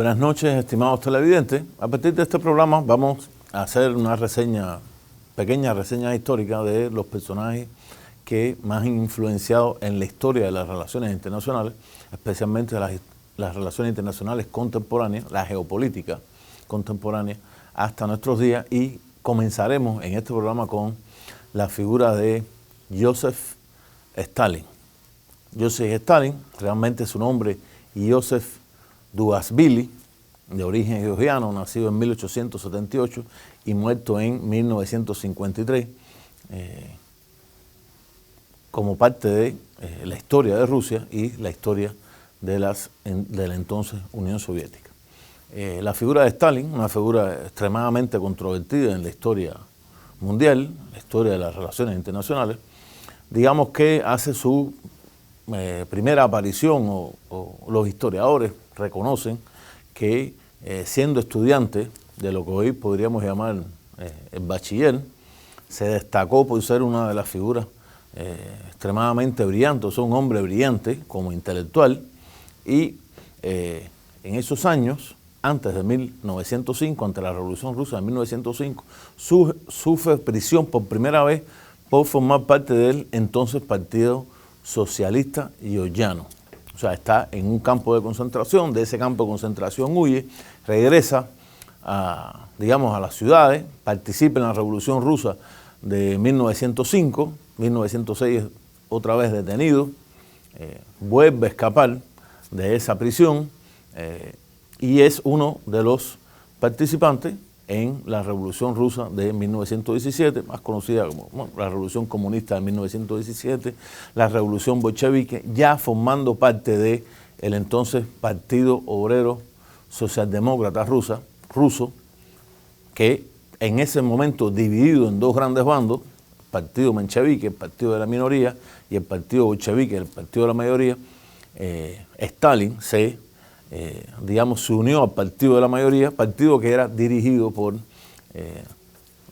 Buenas noches, estimados televidentes. A partir de este programa vamos a hacer una pequeña reseña histórica de los personajes que más han influenciado en la historia de las relaciones internacionales, especialmente las relaciones internacionales contemporáneas, la geopolítica contemporánea hasta nuestros días, y comenzaremos en este programa con la figura de Joseph Stalin. Joseph Stalin, realmente su nombre Joseph Dugashvili, de origen georgiano, nacido en 1878 y muerto en 1953, como parte de la historia de Rusia y la historia de la entonces Unión Soviética. La figura de Stalin, una figura extremadamente controvertida en la historia mundial, la historia de las relaciones internacionales, digamos que hace su primera aparición, o los historiadores reconocen que siendo estudiante de lo que hoy podríamos llamar el bachiller, se destacó por ser una de las figuras extremadamente brillantes, un hombre brillante como intelectual, y en esos años, antes de 1905, ante la Revolución Rusa de 1905, sufre prisión por primera vez por formar parte del entonces Partido Socialista Georgiano. O sea, está en un campo de concentración, de ese campo de concentración huye, regresa a las ciudades, participa en la Revolución Rusa de 1905, 1906 otra vez detenido, vuelve a escapar de esa prisión y es uno de los participantes en la Revolución Rusa de 1917, más conocida como la Revolución Comunista de 1917, la Revolución Bolchevique, ya formando parte del entonces Partido Obrero Socialdemócrata ruso, que en ese momento dividido en dos grandes bandos, el Partido Menchevique, el Partido de la Minoría, y el Partido Bolchevique, el Partido de la Mayoría. Stalin se unió al Partido de la Mayoría, partido que era dirigido por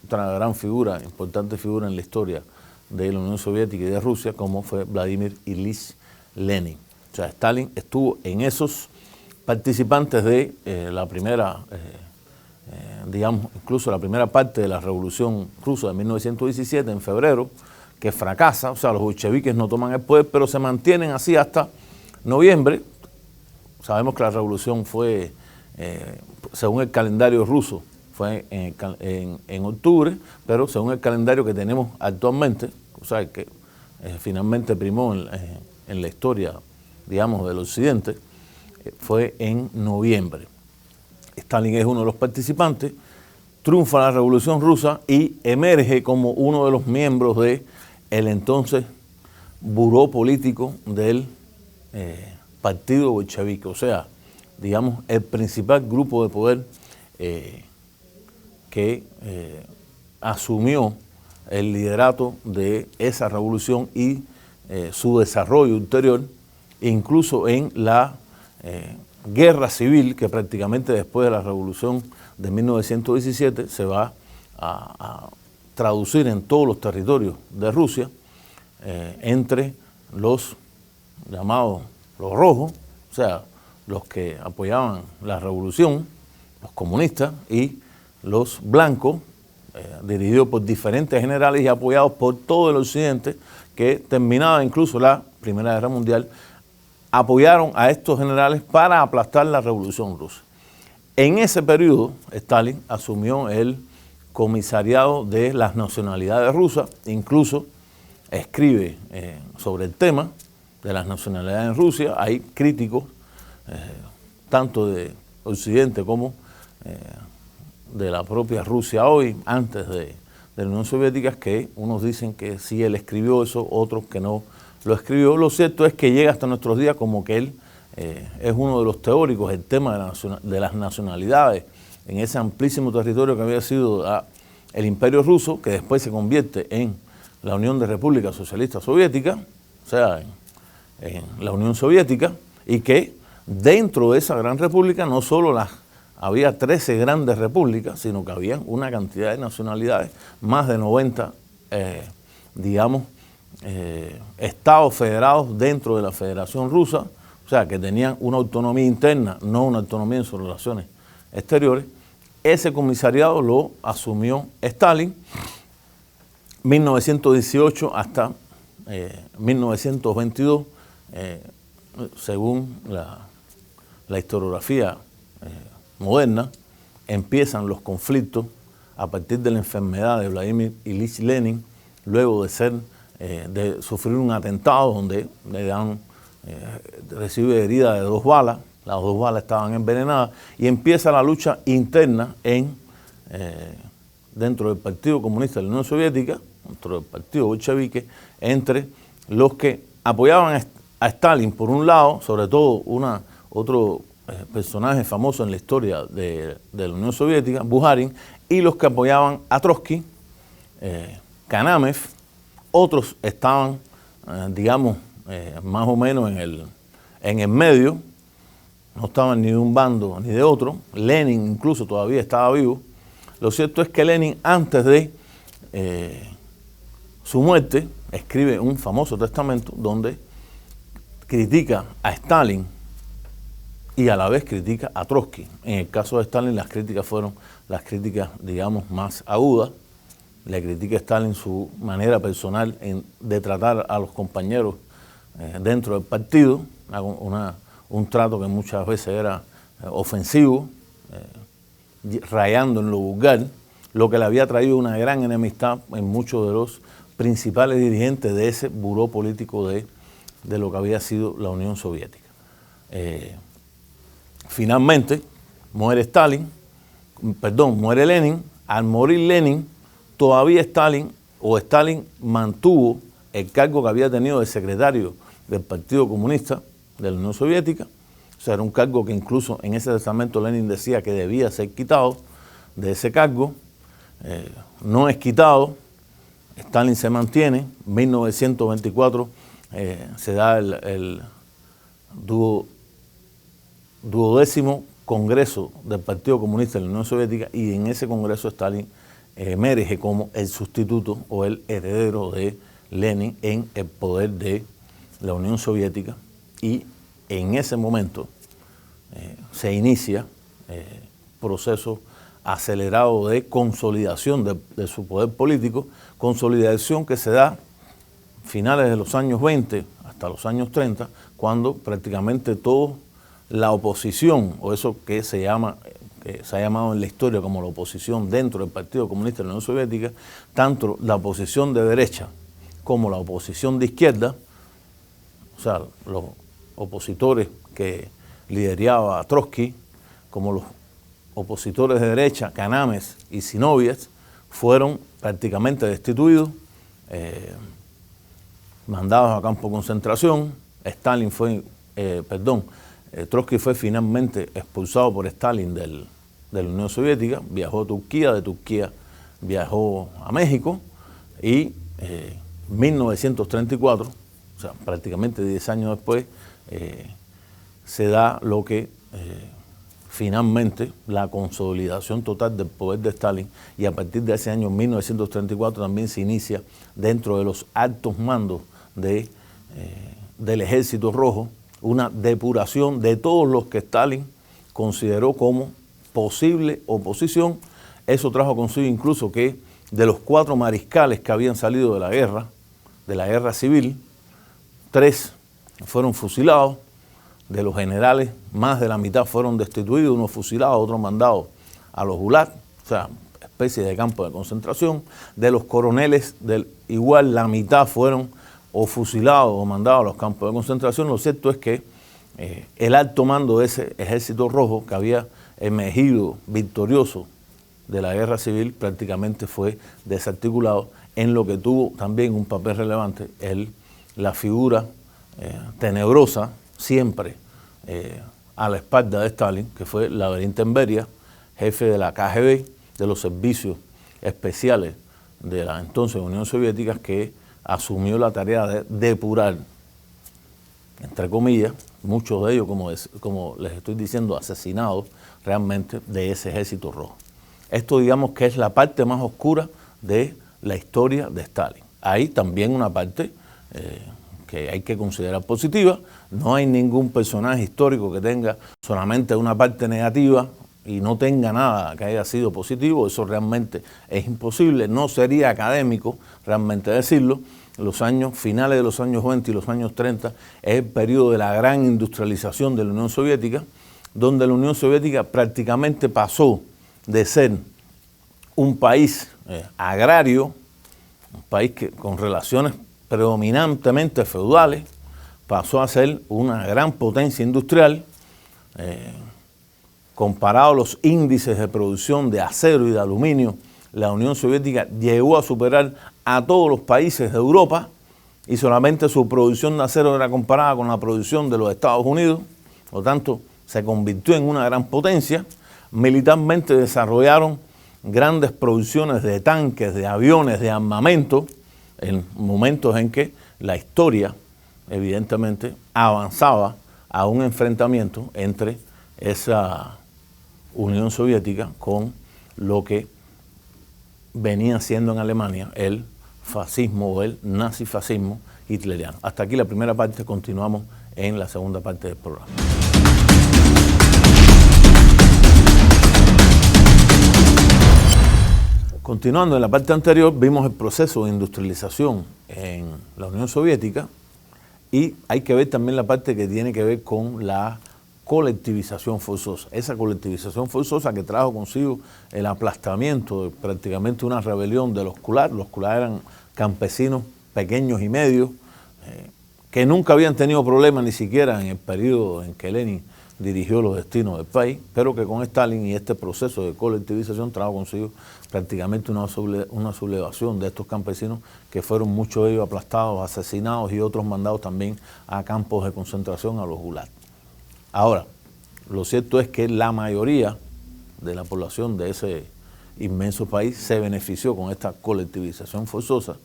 otra gran figura, importante figura en la historia de la Unión Soviética y de Rusia, como fue Vladimir Ilich Lenin. O sea, Stalin estuvo en esos participantes de la primera, incluso la primera parte de la Revolución Rusa de 1917, en febrero, que fracasa. O sea, los bolcheviques no toman el poder, pero se mantienen así hasta noviembre. Sabemos que la revolución fue, según el calendario ruso, fue en octubre, pero según el calendario que tenemos actualmente, o sea, que finalmente primó en la historia, digamos, del occidente, fue en noviembre. Stalin es uno de los participantes, triunfa la revolución rusa y emerge como uno de los miembros del entonces buró político del Partido Bolchevique, o sea, digamos, el principal grupo de poder que asumió el liderato de esa revolución y su desarrollo ulterior, incluso en la guerra civil que prácticamente después de la revolución de 1917 se va a traducir en todos los territorios de Rusia entre los llamados los rojos, o sea, los que apoyaban la revolución, los comunistas, y los blancos, dirigidos por diferentes generales y apoyados por todo el occidente, que terminaba incluso la Primera Guerra Mundial, apoyaron a estos generales para aplastar la revolución rusa. En ese periodo, Stalin asumió el comisariado de las nacionalidades rusas, incluso escribe sobre el tema de las nacionalidades en Rusia. Hay críticos, tanto de Occidente como de la propia Rusia hoy, antes de la Unión Soviética, que unos dicen que sí él escribió eso, otros que no lo escribió. Lo cierto es que llega hasta nuestros días como que él es uno de los teóricos del tema de las nacionalidades en ese amplísimo territorio que había sido el Imperio Ruso, que después se convierte en la Unión de Repúblicas Socialistas Soviéticas, o sea, en la Unión Soviética, y que dentro de esa gran república no solo había 13 grandes repúblicas, sino que había una cantidad de nacionalidades, más de 90, estados federados dentro de la Federación Rusa, o o sea, que tenían una autonomía interna, no una autonomía en sus relaciones exteriores. Ese comisariado lo asumió Stalin 1918 hasta 1922, según la historiografía moderna. Empiezan los conflictos a partir de la enfermedad de Vladimir Ilich Lenin, luego de sufrir un atentado donde recibe herida de 2 balas, las 2 balas estaban envenenadas, y empieza la lucha interna dentro del Partido Comunista de la Unión Soviética, dentro del Partido Bolchevique, entre los que apoyaban a Stalin por un lado, sobre todo otro personaje famoso en la historia de la Unión Soviética, Bukharin, y los que apoyaban a Trotsky, Kanamev. Otros estaban, digamos, más o menos en el medio, no estaban ni de un bando ni de otro. Lenin incluso todavía estaba vivo. Lo cierto es que Lenin, antes de su muerte, escribe un famoso testamento donde critica a Stalin y a la vez critica a Trotsky. En el caso de Stalin, las críticas fueron las críticas, digamos, más agudas. Le critica a Stalin su manera personal de tratar a los compañeros dentro del partido, un trato que muchas veces era ofensivo, rayando en lo vulgar, lo que le había traído una gran enemistad en muchos de los principales dirigentes de ese buró político de lo que había sido la Unión Soviética. Finalmente muere Lenin. Al morir Lenin, todavía Stalin mantuvo el cargo que había tenido de secretario del Partido Comunista de la Unión Soviética. O sea, era un cargo que incluso en ese testamento Lenin decía que debía ser quitado de ese cargo. No es quitado. Stalin se mantiene. En 1924 se da el 12º Congreso del Partido Comunista de la Unión Soviética, y en ese Congreso Stalin emerge como el sustituto o el heredero de Lenin en el poder de la Unión Soviética, y en ese momento se inicia proceso acelerado de consolidación de su poder político, consolidación que se da finales de los años 20 hasta los años 30, cuando prácticamente toda la oposición, o eso que se ha llamado en la historia como la oposición dentro del Partido Comunista de la Unión Soviética, tanto la oposición de derecha como la oposición de izquierda, o sea, los opositores que lideraba Trotsky, como los opositores de derecha, Kanamev y Zinoviev, fueron prácticamente destituidos, mandados a campo de concentración. Trotsky fue finalmente expulsado por Stalin de la Unión Soviética, viajó a Turquía, de Turquía viajó a México, y en 1934, o sea, prácticamente 10 años después, se da lo que finalmente la consolidación total del poder de Stalin, y a partir de ese año 1934 también se inicia dentro de los altos mandos del Ejército Rojo una depuración de todos los que Stalin consideró como posible oposición. Eso trajo consigo incluso que de los 4 mariscales que habían salido de la guerra civil, 3 fueron fusilados. De los generales, más de la mitad fueron destituidos, unos fusilados, otros mandados a los gulag, o sea, especie de campo de concentración. De los coroneles, igual la mitad fueron o fusilados o mandados a los campos de concentración. Lo cierto es que el alto mando de ese Ejército Rojo, que había emergido victorioso de la guerra civil, prácticamente fue desarticulado, en lo que tuvo también un papel relevante la figura tenebrosa, siempre a la espalda de Stalin, que fue Lavrentiy Beria, jefe de la KGB, de los servicios especiales de la entonces Unión Soviética, que asumió la tarea de depurar, entre comillas, muchos de ellos, como les estoy diciendo, asesinados realmente de ese Ejército Rojo. Esto, digamos, que es la parte más oscura de la historia de Stalin. Hay también una parte que hay que considerar positiva. No hay ningún personaje histórico que tenga solamente una parte negativa y no tenga nada que haya sido positivo. Eso realmente es imposible. No sería académico realmente decirlo. Los años finales de los años 20 y los años 30 es el periodo de la gran industrialización de la Unión Soviética, donde la Unión Soviética prácticamente pasó de ser un país agrario, un país con relaciones predominantemente feudales, pasó a ser una gran potencia industrial. Comparado a los índices de producción de acero y de aluminio, la Unión Soviética llegó a superar a todos los países de Europa y solamente su producción de acero era comparada con la producción de los Estados Unidos. Por lo tanto, se convirtió en una gran potencia. Militarmente desarrollaron grandes producciones de tanques, de aviones, de armamento, en momentos en que la historia, evidentemente, avanzaba a un enfrentamiento entre esa Unión Soviética con lo que venía siendo en Alemania el fascismo o el nazifascismo hitleriano. Hasta aquí la primera parte, continuamos en la segunda parte del programa. Continuando en la parte anterior, vimos el proceso de industrialización en la Unión Soviética y hay que ver también la parte que tiene que ver con la colectivización forzosa. Esa colectivización forzosa que trajo consigo el aplastamiento de prácticamente una rebelión de los kulaks. Los kulaks eran campesinos pequeños y medios que nunca habían tenido problemas ni siquiera en el periodo en que Lenin dirigió los destinos del país, pero que con Stalin y este proceso de colectivización trajo consigo prácticamente una sublevación de estos campesinos, que fueron muchos de ellos aplastados, asesinados y otros mandados también a campos de concentración, a los gulags. Ahora, lo cierto es que la mayoría de la población de ese inmenso país se benefició con esta colectivización forzosa.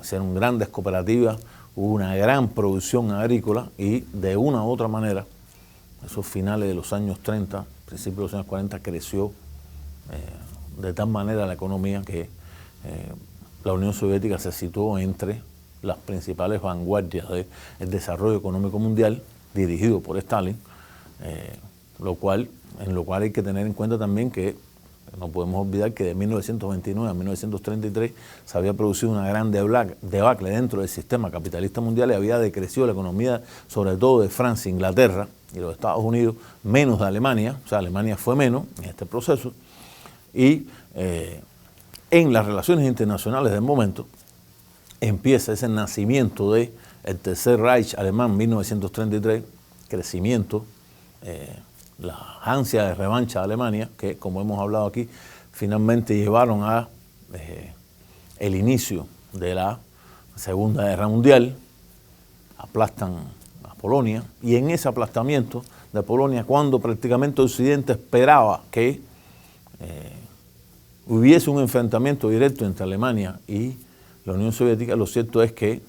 Hicieron grandes cooperativas, hubo una gran producción agrícola y de una u otra manera, esos finales de los años 30, principios de los años 40, creció de tal manera la economía que la Unión Soviética se situó entre las principales vanguardias del desarrollo económico mundial, dirigido por Stalin, en lo cual hay que tener en cuenta también que no podemos olvidar que de 1929 a 1933 se había producido una gran debacle dentro del sistema capitalista mundial y había decrecido la economía, sobre todo de Francia, Inglaterra y los Estados Unidos, menos de Alemania. O sea, Alemania fue menos en este proceso. Y en las relaciones internacionales del momento empieza ese nacimiento del Tercer Reich alemán, 1933, crecimiento, la ansia de revancha de Alemania, que como hemos hablado aquí, finalmente llevaron a el inicio de la Segunda Guerra Mundial, aplastan a Polonia, y en ese aplastamiento de Polonia, cuando prácticamente Occidente esperaba que hubiese un enfrentamiento directo entre Alemania y la Unión Soviética, lo cierto es que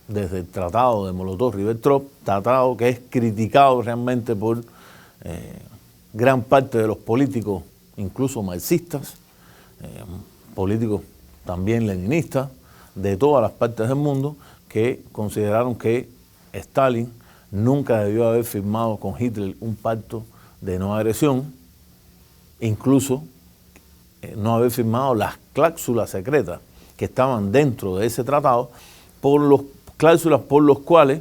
desde el tratado de Molotov-Ribbentrop, tratado que es criticado realmente por gran parte de los políticos, incluso marxistas, políticos también leninistas, de todas las partes del mundo, que consideraron que Stalin nunca debió haber firmado con Hitler un pacto de no agresión, incluso no haber firmado las cláusulas secretas que estaban dentro de ese tratado, por las cláusulas por las cuales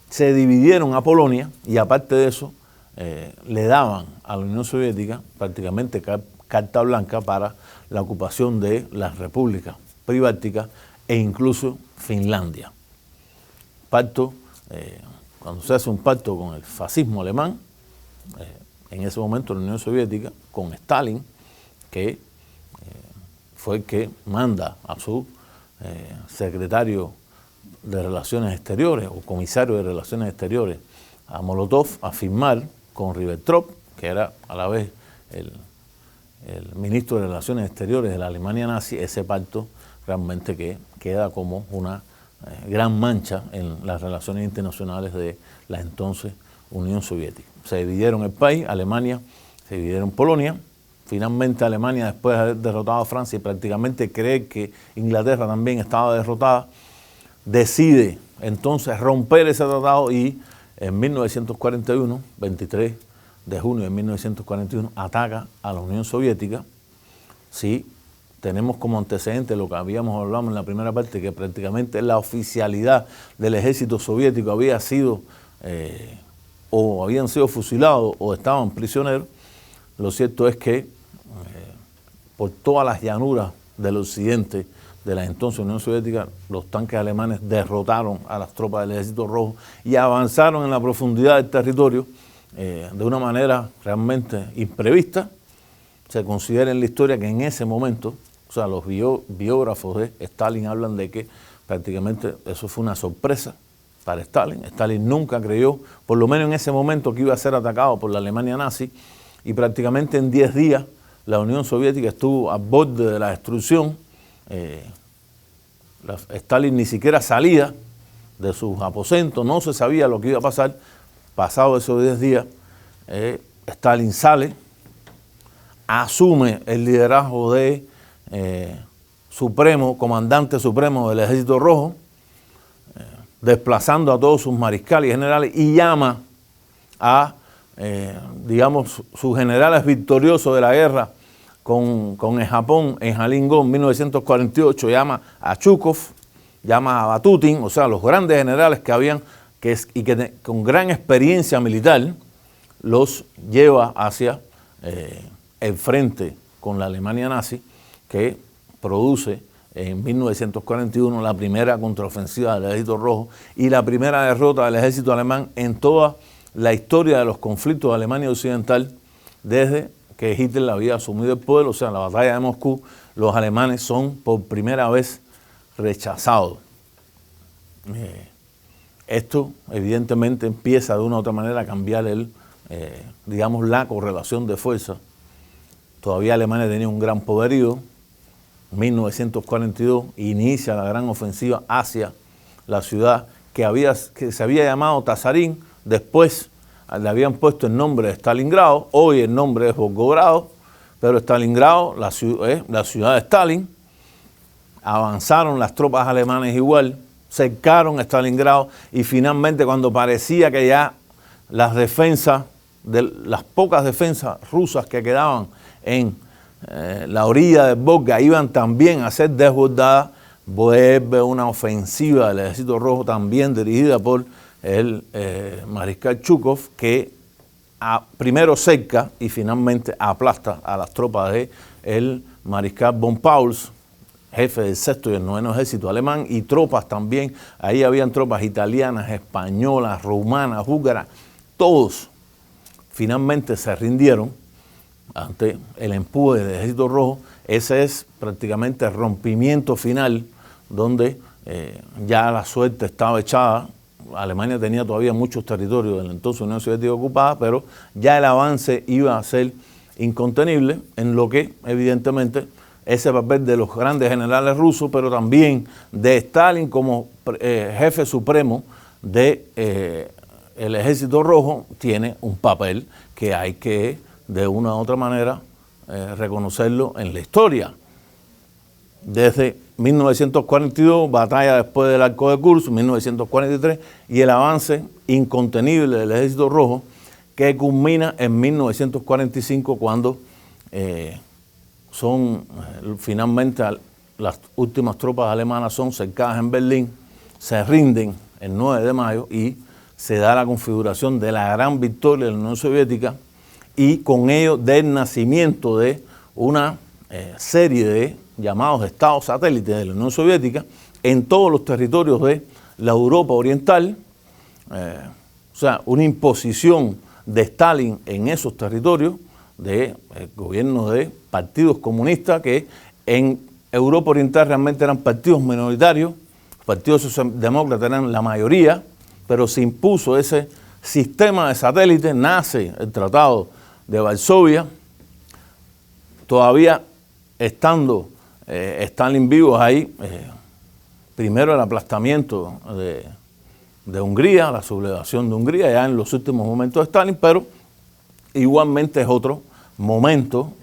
se dividieron a Polonia y aparte de eso le daban a la Unión Soviética prácticamente carta blanca para la ocupación de las repúblicas pribálticas e incluso Finlandia. Pacto, cuando se hace un pacto con el fascismo alemán, en ese momento la Unión Soviética, con Stalin, que fue el que manda a su secretario de Relaciones Exteriores o comisario de Relaciones Exteriores a Molotov a firmar con Ribbentrop, que era a la vez el ministro de Relaciones Exteriores de la Alemania nazi, ese pacto realmente que queda como una gran mancha en las relaciones internacionales de la entonces Unión Soviética. Se dividieron el país, Alemania, se dividieron Polonia. Finalmente Alemania, después de haber derrotado a Francia y prácticamente creer que Inglaterra también estaba derrotada, decide entonces romper ese tratado y en 1941, 23 de junio de 1941, ataca a la Unión Soviética. Sí, tenemos como antecedente lo que habíamos hablado en la primera parte, que prácticamente la oficialidad del ejército soviético había sido o habían sido fusilados o estaban prisioneros. Lo cierto es que por todas las llanuras del occidente de la entonces Unión Soviética, los tanques alemanes derrotaron a las tropas del Ejército Rojo y avanzaron en la profundidad del territorio de una manera realmente imprevista. Se considera en la historia que en ese momento, o sea, los biógrafos de Stalin hablan de que prácticamente eso fue una sorpresa para Stalin. Stalin nunca creyó, por lo menos en ese momento, que iba a ser atacado por la Alemania nazi, y prácticamente en 10 días la Unión Soviética estuvo al borde de la destrucción. Stalin ni siquiera salía de sus aposentos, no se sabía lo que iba a pasar. Pasados esos 10 días, Stalin sale, asume el liderazgo de comandante supremo del Ejército Rojo, desplazando a todos sus mariscales y generales, y llama a, digamos, sus generales victoriosos de la guerra con el Japón en Jalingó en 1948, llama a Chukov, llama a Batutin, o sea, los grandes generales que habían, que con gran experiencia militar, los lleva hacia el frente con la Alemania nazi, que produce en 1941 la primera contraofensiva del Ejército Rojo y la primera derrota del ejército alemán en toda la historia de los conflictos de Alemania Occidental desde que Hitler había asumido el poder. O sea, en la batalla de Moscú, los alemanes son por primera vez rechazados. Esto evidentemente empieza de una u otra manera a cambiar digamos, la correlación de fuerza. Todavía Alemania tenía un gran poderío. 1942 inicia la gran ofensiva hacia la ciudad que se había llamado Tazarín, después le habían puesto el nombre de Stalingrado, hoy el nombre es Volgogrado, pero Stalingrado, la ciudad de Stalin. Avanzaron las tropas alemanas igual, cercaron Stalingrado y finalmente, cuando parecía que ya las pocas defensas rusas que quedaban en la orilla del Volga iban también a ser desbordadas, vuelve una ofensiva del Ejército Rojo también dirigida por el mariscal Chukov, que primero cerca y finalmente aplasta a las tropas del mariscal von Pauls, jefe del 6º y el 9º ejército alemán, y tropas también. Ahí habían tropas italianas, españolas, rumanas, búlgaras, todos finalmente se rindieron ante el empuje del Ejército Rojo. Ese es prácticamente el rompimiento final, donde ya la suerte estaba echada. Alemania tenía todavía muchos territorios de la entonces Unión Soviética ocupada, pero ya el avance iba a ser incontenible, en lo que evidentemente ese papel de los grandes generales rusos, pero también de Stalin como jefe supremo del Ejército Rojo, tiene un papel que hay que de una u otra manera reconocerlo en la historia. Desde 1942, batalla después del Arco de Kursk, 1943, y el avance incontenible del Ejército Rojo, que culmina en 1945, cuando finalmente las últimas tropas alemanas son cercadas en Berlín, se rinden el 9 de mayo y se da la configuración de la gran victoria de la Unión Soviética, y con ello del nacimiento de una serie de llamados estados satélites de la Unión Soviética en todos los territorios de la Europa Oriental. O sea, una imposición de Stalin en esos territorios del gobierno de partidos comunistas que en Europa Oriental realmente eran partidos minoritarios. Los partidos socialdemócratas eran la mayoría, pero se impuso ese sistema de satélites. Nace el Tratado de Varsovia, todavía estando Stalin vivos ahí, primero el aplastamiento de Hungría, la sublevación de Hungría, ya en los últimos momentos de Stalin, pero igualmente es otro momento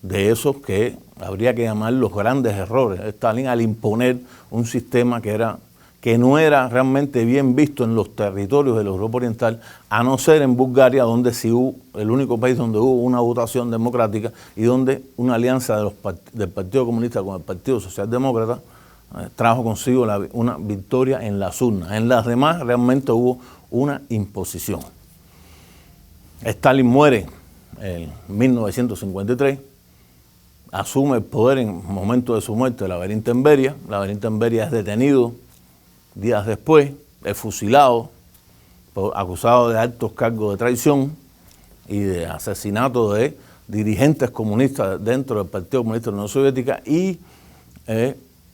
de esos que habría que llamar los grandes errores de Stalin al imponer un sistema que no era realmente bien visto en los territorios de la Europa Oriental, a no ser en Bulgaria, donde sí hubo el único país donde hubo una votación democrática y donde una alianza del Partido Comunista con el Partido Socialdemócrata trajo consigo una victoria en las urnas. En las demás realmente hubo una imposición. Stalin muere en 1953, asume el poder en el momento de su muerte Lavrentiy en Beria. Lavrentiy en Beria es detenido días después, es fusilado, acusado de altos cargos de traición y de asesinato de dirigentes comunistas dentro del Partido Comunista de la Unión Soviética, y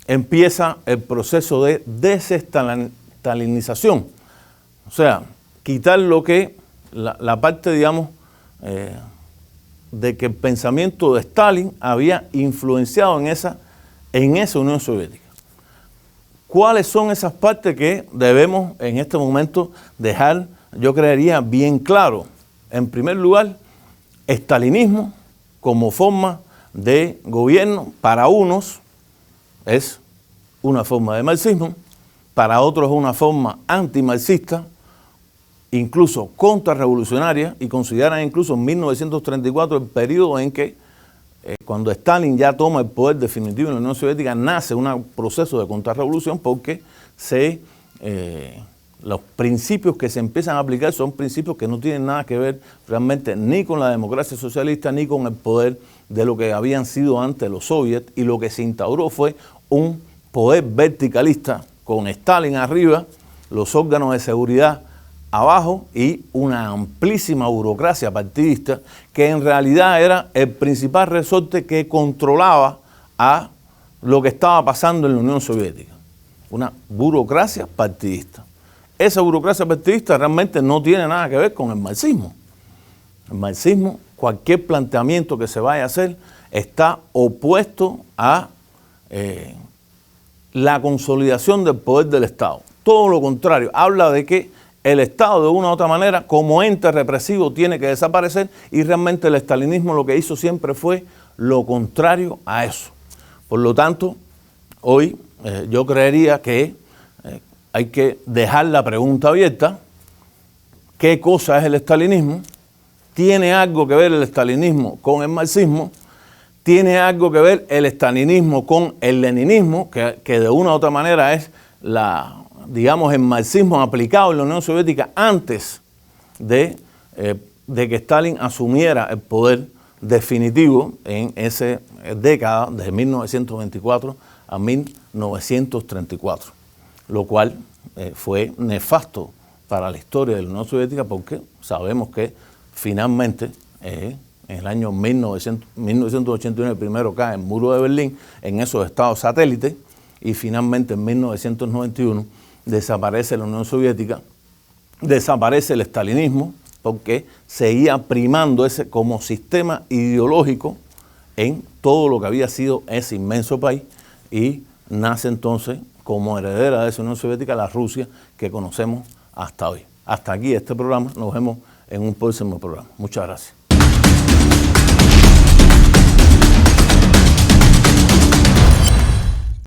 empieza el proceso de desestalinización. O sea, quitar lo que, la parte, digamos, de que el pensamiento de Stalin había influenciado en esa Unión Soviética. ¿Cuáles son esas partes que debemos en este momento dejar, yo creería, bien claro? En primer lugar, estalinismo como forma de gobierno para unos es una forma de marxismo, para otros es una forma antimarxista, incluso contrarrevolucionaria, y consideran incluso en 1934 el periodo en que cuando Stalin ya toma el poder definitivo en la Unión Soviética, nace un proceso de contrarrevolución, porque los principios que se empiezan a aplicar son principios que no tienen nada que ver realmente ni con la democracia socialista ni con el poder de lo que habían sido antes los soviets, y lo que se instauró fue un poder verticalista con Stalin arriba, los órganos de seguridad abajo y una amplísima burocracia partidista que en realidad era el principal resorte que controlaba a lo que estaba pasando en la Unión Soviética. Una burocracia partidista. Esa burocracia partidista realmente no tiene nada que ver con el marxismo. El marxismo, cualquier planteamiento que se vaya a hacer, está opuesto a la consolidación del poder del Estado. Todo lo contrario, habla de que el Estado de una u otra manera como ente represivo tiene que desaparecer, y realmente el estalinismo lo que hizo siempre fue lo contrario a eso. Por lo tanto, hoy yo creería que hay que dejar la pregunta abierta: ¿qué cosa es el estalinismo? ¿Tiene algo que ver el estalinismo con el marxismo? ¿Tiene algo que ver el estalinismo con el leninismo, que de una u otra manera es digamos, el marxismo aplicado en la Unión Soviética antes de que Stalin asumiera el poder definitivo en esa década de 1924 a 1934, lo cual fue nefasto para la historia de la Unión Soviética, porque sabemos que finalmente en el año 1989 primero cae el muro de Berlín en esos estados satélites, y finalmente en 1991 desaparece la Unión Soviética, desaparece el estalinismo, porque seguía primando ese como sistema ideológico en todo lo que había sido ese inmenso país, y nace entonces como heredera de esa Unión Soviética la Rusia que conocemos hasta hoy. Hasta aquí este programa, nos vemos en un próximo programa. Muchas gracias.